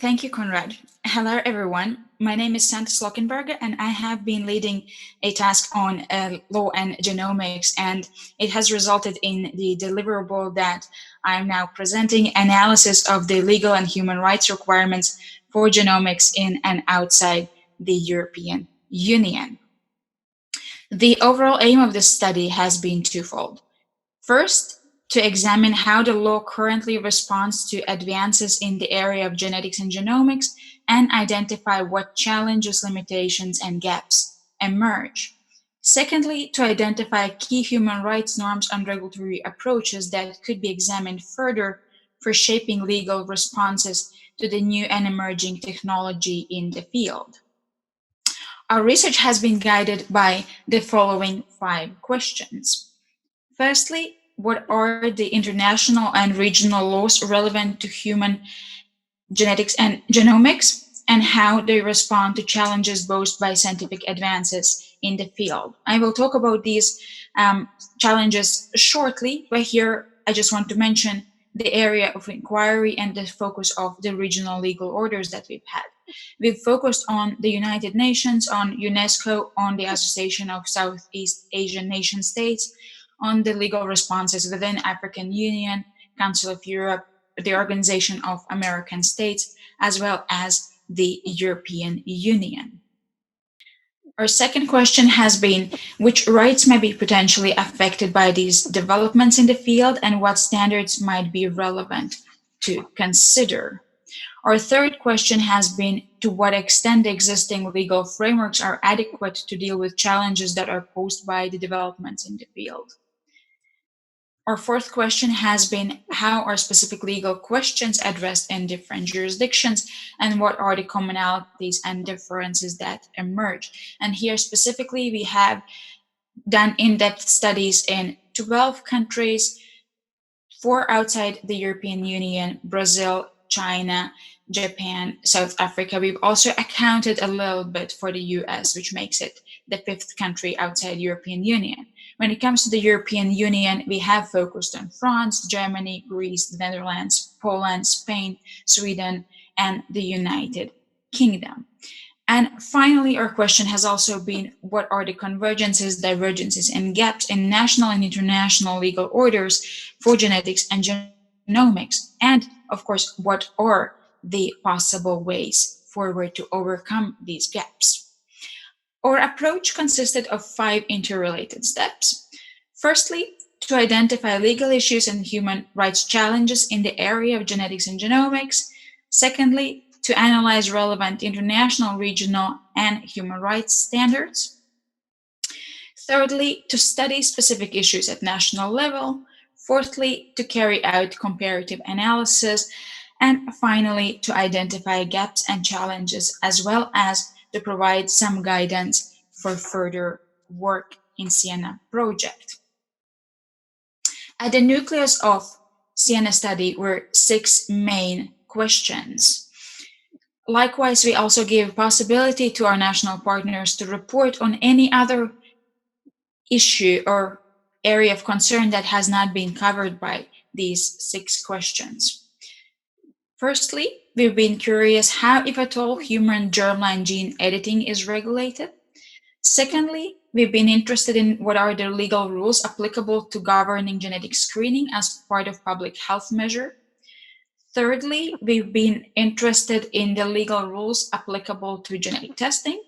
Thank you, Conrad. Hello, everyone. My name is Slokenberga, and I have been leading a task on law and genomics, and it has resulted in the deliverable that I'm now presenting, analysis of the legal and human rights requirements for genomics in and outside the European Union. The overall aim of this study has been twofold. First, to examine how the law currently responds to advances in the area of genetics and genomics and identify what challenges, limitations, and gaps emerge. Secondly, to identify key human rights norms and regulatory approaches that could be examined further for shaping legal responses to the new and emerging technology in the field. Our research has been guided by the following 5 questions. Firstly, what are the international and regional laws relevant to human genetics and genomics, and how they respond to challenges posed by scientific advances in the field? I will talk about these challenges shortly, but here I just want to mention the area of inquiry and the focus of the regional legal orders that we've had. We've focused on the United Nations, on UNESCO, on the Association of Southeast Asian Nation States, on the legal responses within African Union, Council of Europe, the Organization of American States, as well as the European Union. Our second question has been, which rights may be potentially affected by these developments in the field and what standards might be relevant to consider? Our third question has been, to what extent the existing legal frameworks are adequate to deal with challenges that are posed by the developments in the field? Our fourth question has been, how are specific legal questions addressed in different jurisdictions, and what are the commonalities and differences that emerge? And here specifically, we have done in-depth studies in 12 countries, 4 outside the European Union: Brazil, China, Japan, South Africa. We've also accounted a little bit for the US, which makes it the 5th country outside European Union. When it comes to the European Union, we have focused on France, Germany, Greece, the Netherlands, Poland, Spain, Sweden, and the United Kingdom. And finally, our question has also been, what are the convergences, divergences, and gaps in national and international legal orders for genetics and genomics? And of course, what are the possible ways forward to overcome these gaps? Our approach consisted of 5 interrelated steps. Firstly, to identify legal issues and human rights challenges in the area of genetics and genomics. Secondly, to analyze relevant international, regional, and human rights standards. Thirdly, to study specific issues at national level. Fourthly, to carry out comparative analysis. And finally, to identify gaps and challenges, as well as to provide some guidance for further work in sienna-project. At the nucleus of Sienna study were 6 main questions. Likewise, we also gave possibility to our national partners to report on any other issue or area of concern that has not been covered by these 6 questions. Firstly, we've been curious how, if at all, human germline gene editing is regulated. Secondly, we've been interested in what are the legal rules applicable to governing genetic screening as part of public health measure. Thirdly, we've been interested in the legal rules applicable to genetic testing.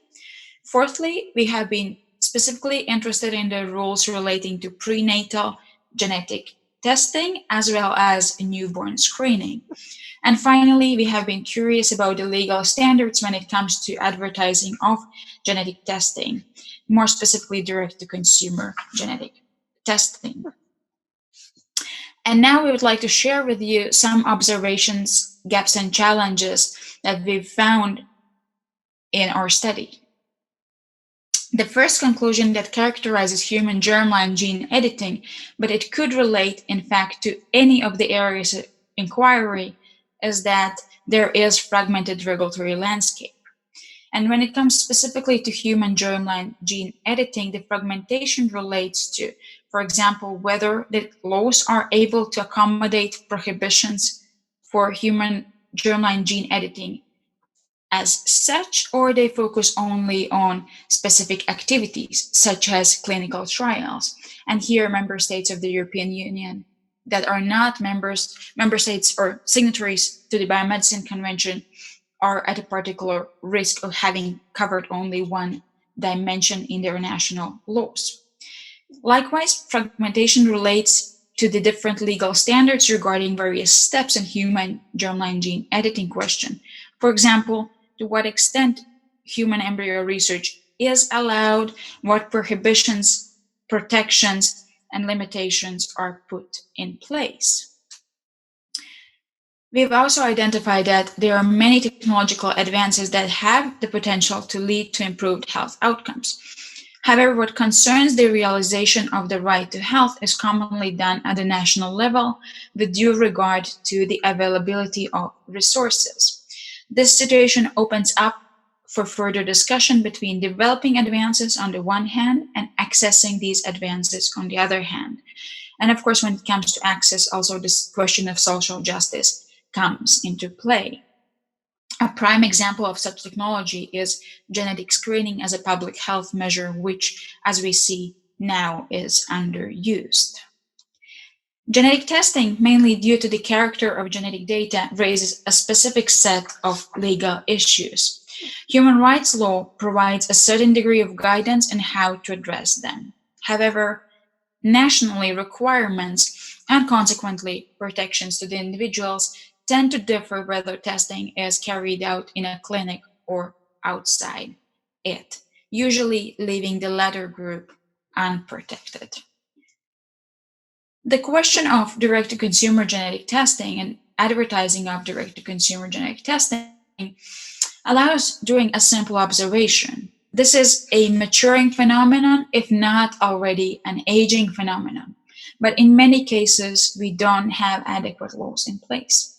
Fourthly, we have been specifically interested in the rules relating to prenatal genetic testing as well as newborn screening. And finally, we have been curious about the legal standards when it comes to advertising of genetic testing, more specifically direct-to-consumer genetic testing. And now we would like to share with you some observations, gaps, and challenges that we've found in our study. The first conclusion that characterizes human germline gene editing, but it could relate, in fact, to any of the areas of inquiry, is that there is fragmented regulatory landscape. And when it comes specifically to human germline gene editing, the fragmentation relates to, for example, whether the laws are able to accommodate prohibitions for human germline gene editing as such, or they focus only on specific activities, such as clinical trials. And here, member states of the European Union that are not member states or signatories to the Biomedicine Convention are at a particular risk of having covered only one dimension in their national laws. Likewise, fragmentation relates to the different legal standards regarding various steps in human germline gene editing question. For example, to what extent human embryo research is allowed, what prohibitions, protections, and limitations are put in place. We've also identified that there are many technological advances that have the potential to lead to improved health outcomes. However, what concerns the realization of the right to health is commonly done at the national level with due regard to the availability of resources. This situation opens up for further discussion between developing advances on the one hand and accessing these advances on the other hand. And of course, when it comes to access, also this question of social justice comes into play. A prime example of such technology is genetic screening as a public health measure, which, as we see now, is underused. Genetic testing, mainly due to the character of genetic data, raises a specific set of legal issues. Human rights law provides a certain degree of guidance in how to address them. However, nationally, requirements and consequently protections to the individuals tend to differ whether testing is carried out in a clinic or outside it, usually leaving the latter group unprotected. The question of direct-to-consumer genetic testing and advertising of direct-to-consumer genetic testing allows doing a simple observation. This is a maturing phenomenon, if not already an aging phenomenon. But in many cases, we don't have adequate laws in place.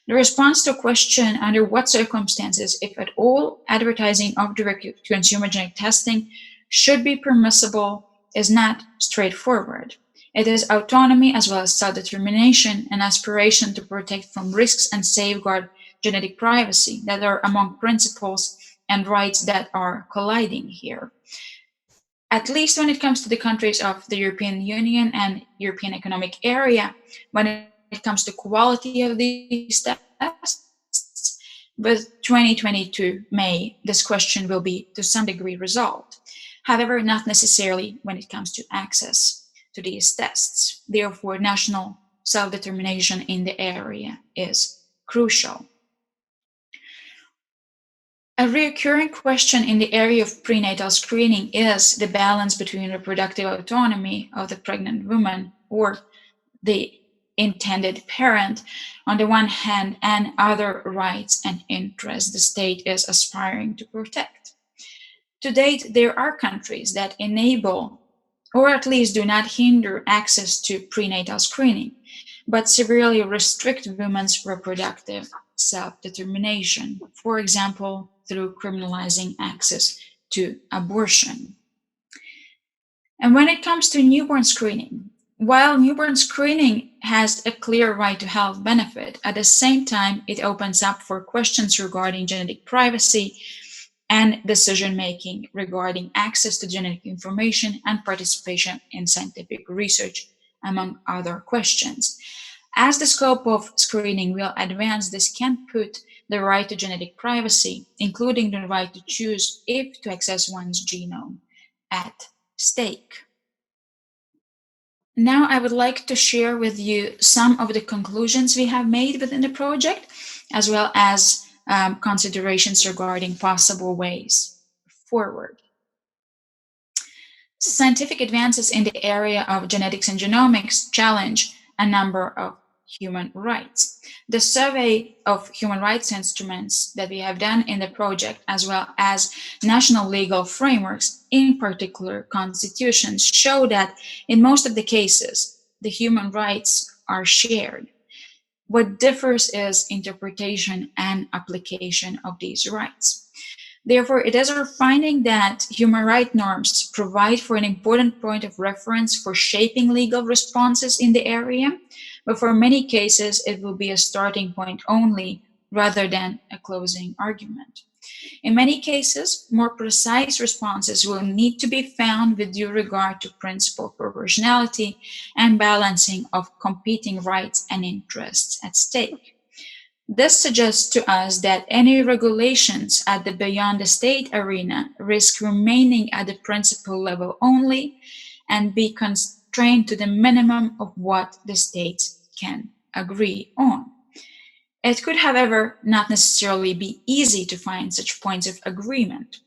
The response to a question under what circumstances, if at all, advertising of direct-to-consumer genetic testing should be permissible is not straightforward. It is autonomy as well as self-determination and aspiration to protect from risks and safeguard genetic privacy that are among principles and rights that are colliding here. At least when it comes to the countries of the European Union and European Economic Area, when it comes to quality of these tests, with 2022 May, this question will be to some degree resolved. However, not necessarily when it comes to access to these tests. Therefore, national self-determination in the area is crucial. A recurring question in the area of prenatal screening is the balance between reproductive autonomy of the pregnant woman or the intended parent on the one hand and other rights and interests the state is aspiring to protect. To date, there are countries that enable or at least do not hinder access to prenatal screening, but severely restrict women's reproductive self-determination, for example, through criminalizing access to abortion. And when it comes to newborn screening, while newborn screening has a clear right to health benefit, at the same time, it opens up for questions regarding genetic privacy and decision-making regarding access to genetic information and participation in scientific research, among other questions. As the scope of screening will advance, this can put the right to genetic privacy, including the right to choose if to access one's genome, at stake. Now I would like to share with you some of the conclusions we have made within the project, as well as considerations regarding possible ways forward. Scientific advances in the area of genetics and genomics challenge a number of human rights. The survey of human rights instruments that we have done in the project, as well as national legal frameworks, in particular constitutions, show that in most of the cases, the human rights are shared. What differs is interpretation and application of these rights. Therefore, it is our finding that human rights norms provide for an important point of reference for shaping legal responses in the area, but for many cases, it will be a starting point only rather than a closing argument. In many cases, more precise responses will need to be found with due regard to principal proportionality and balancing of competing rights and interests at stake. This suggests to us that any regulations at the beyond the state arena risk remaining at the principal level only and be constrained to the minimum of what the states can agree on. It could, however, not necessarily be easy to find such points of agreement.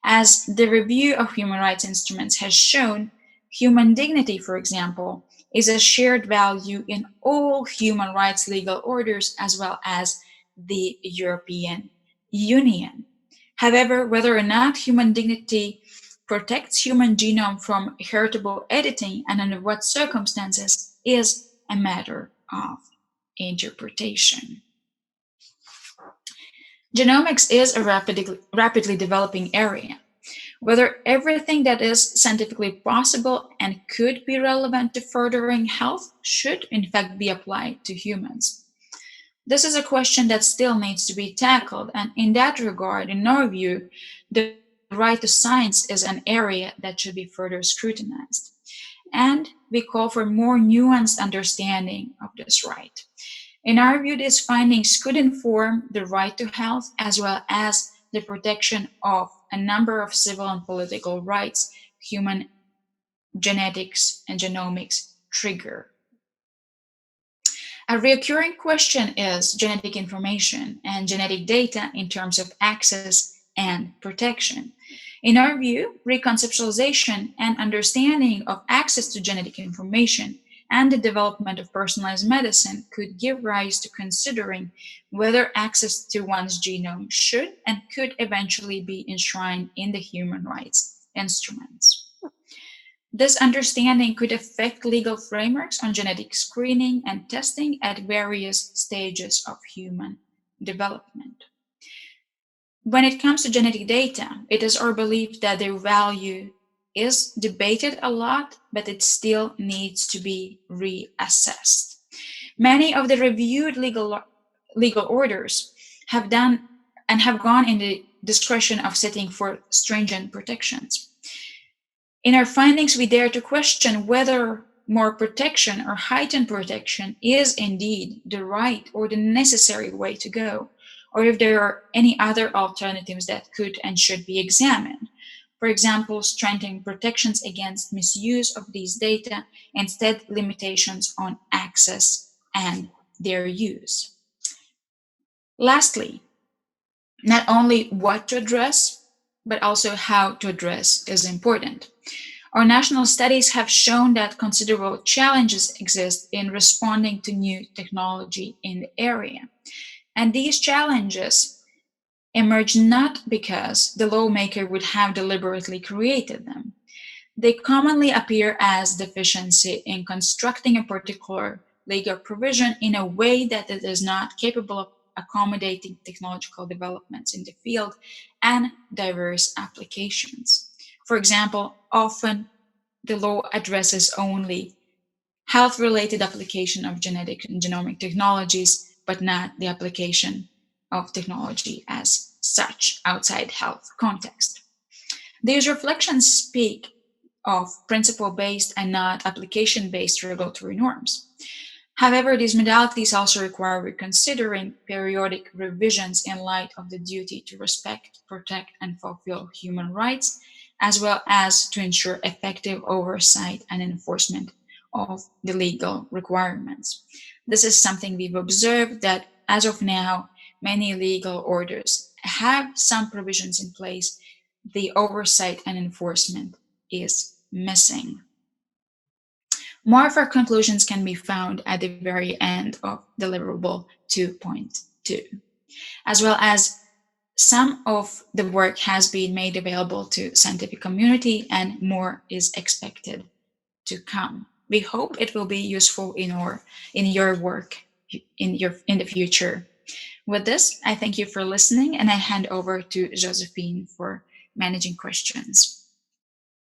As the review of human rights instruments has shown, human dignity, for example, is a shared value in all human rights legal orders as well as the European Union. However, whether or not human dignity protects human genome from heritable editing and under what circumstances is a matter of interpretation. Genomics is a rapidly developing area. Whether everything that is scientifically possible and could be relevant to furthering health should in fact be applied to humans. This is a question that still needs to be tackled, and in that regard, in our view, the right to science is an area that should be further scrutinized. And we call for more nuanced understanding of this right. In our view, these findings could inform the right to health as well as the protection of a number of civil and political rights human genetics and genomics trigger. A recurring question is genetic information and genetic data in terms of access and protection. In our view, reconceptualization and understanding of access to genetic information and the development of personalized medicine could give rise to considering whether access to one's genome should and could eventually be enshrined in the human rights instruments. This understanding could affect legal frameworks on genetic screening and testing at various stages of human development. When it comes to genetic data, it is our belief that their value is debated a lot, but it still needs to be reassessed. Many of the reviewed legal orders have done and have gone in the discretion of setting for stringent protections. In our findings, we dare to question whether more protection or heightened protection is indeed the right or the necessary way to go, or if there are any other alternatives that could and should be examined. For example, strengthening protections against misuse of these data, instead limitations on access and their use. Lastly, not only what to address, but also how to address is important. Our national studies have shown that considerable challenges exist in responding to new technology in the area. And these challenges emerge not because the lawmaker would have deliberately created them. They commonly appear as deficiency in constructing a particular legal provision in a way that it is not capable of accommodating technological developments in the field and diverse applications. For example, often the law addresses only health-related application of genetic and genomic technologies, but not the application of technology as such outside health context. These reflections speak of principle-based and not application-based regulatory norms. However, these modalities also require reconsidering periodic revisions in light of the duty to respect, protect, and fulfill human rights, as well as to ensure effective oversight and enforcement of the legal requirements. This is something we've observed that as of now, many legal orders have some provisions in place. The oversight and enforcement is missing. More of our conclusions can be found at the very end of deliverable 2.2, as well as some of the work has been made available to scientific community and more is expected to come. We hope it will be useful in your work in the future. With this, I thank you for listening and I hand over to Josephine for managing questions.